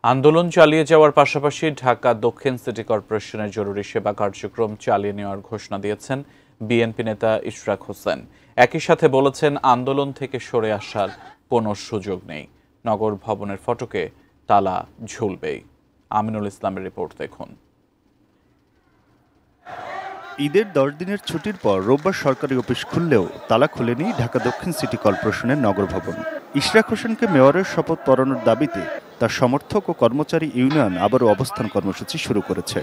আন্দোলন চালিয়ে যাওয়ার পাশাপাশি ঢাকা দক্ষিণ সিটি কর্পোরেশনের জরুরি সেবা কার্যক্রম চালিয়ে নেওয়ার ঘোষণা দিয়েছেন বিএনপি নেতা ইশরাক হোসেন। একই সাথে বলেছেন, আন্দোলন থেকে সরে আসার কোনো সুযোগ নেই। নগর ভবনের ফটকে তালা ঝুলবেই। আমিনুল ইসলামের রিপোর্ট দেখুন। ঈদের 10 দিনের ছুটির পর রোববার সরকারি অফিস খুললেও তালা খুলেনি ঢাকা দক্ষিণ সিটি কর্পোরেশনের নগর ভবন। ইশরাক হোসেনকে মেয়রের শপথ পড়ানোর দাবিতে তার সমর্থক ও কর্মচারী ইউনিয়ন আবারও অবস্থান কর্মসূচি শুরু করেছে।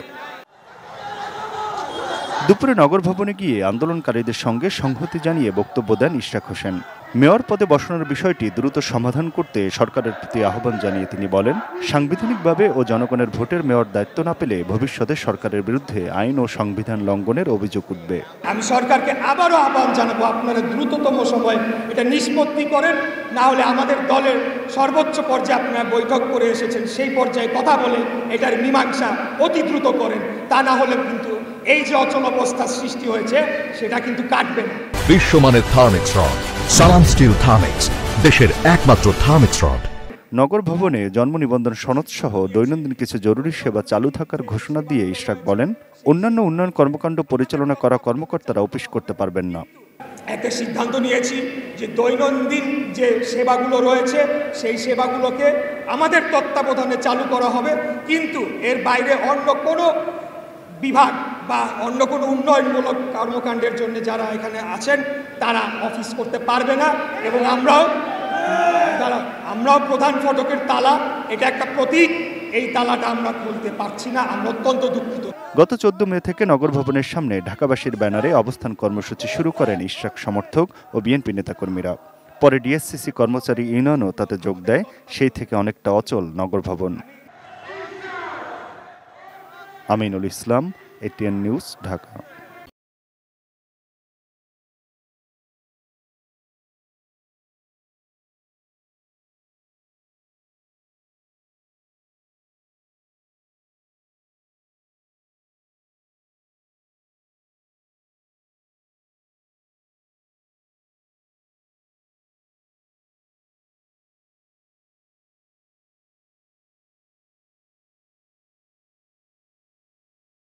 দুপুরে নগর ভবনে গিয়ে আন্দোলনকারীদের সঙ্গে সংহতি জানিয়ে বক্তব্য দেন ইশরাক হোসেন। মেয়র পদে বসানোর বিষয়টি দ্রুত সমাধান করতে সরকারের প্রতি আহ্বান জানিয়ে তিনি বলেন, সাংবিধানিকভাবে ও জনগণের ভোটের মেয়র দায়িত্ব না পেলে ভবিষ্যতে সরকারের বিরুদ্ধে আইন ও সংবিধান লঙ্ঘনের অভিযোগ উঠবে। আমি সরকারকে আবারও আহ্বান জানাবো, আপনারা দ্রুততম সময়ে এটা নিষ্পত্তি করেন, না হলে আমাদের দলের সর্বোচ্চ পর্যায়ে আপনারা বৈঠক করে এসেছেন, সেই পর্যায়ে কথা বলে এটার মীমাংসা অতি দ্রুত করেন। তা না হলে কিন্তু এই যে অচল অবস্থার সৃষ্টি হয়েছে সেটা কিন্তু কাটবে না। বিশ্বমানের থার্মিক্স রড, সালাম স্টিল থার্মিক্স, দেশের একমাত্র থার্মিক্স রড। নগর ভবনে জন্ম নিবন্ধন সনদ সহ দৈনন্দিন কিছু জরুরি সেবা চালু থাকার ঘোষণা দিয়ে ইশরাক বলেন, অন্যান্য উন্নয়ন কর্মকাণ্ড পরিচালনা করা কর্মকর্তারা অফিস করতে পারবেন না। একটা সিদ্ধান্ত নিয়েছি যে দৈনন্দিন যে সেবাগুলো রয়েছে সেই সেবাগুলোকে আমাদের তত্ত্বাবধানে চালু করা হবে, কিন্তু এর বাইরে অন্য কোনো বিভাগ বা অন্য কোনো উন্নয়নমূলক কর্মকাণ্ডের জন্য যারা এখানে আছেন তারা অফিস করতে পারবে না। এবং আমরাও প্রধান ফটকের তালা, এটা একটা প্রতীক, এই তালাটা আমরা খুলতে পারছি না। আমরা অত্যন্ত দুঃখিত। গত 14 মে থেকে নগর ভবনের সামনে ঢাকাবাসীর ব্যানারে অবস্থান কর্মসূচি শুরু করেন ইশরাক সমর্থক ও বিএনপি নেতাকর্মীরা। পরে ডিএসসিসি কর্মচারী ইউনিয়নও তাতে যোগ দেয়। সেই থেকে অনেকটা অচল নগর ভবন। Aminul Islam, ATN news, Dhaka.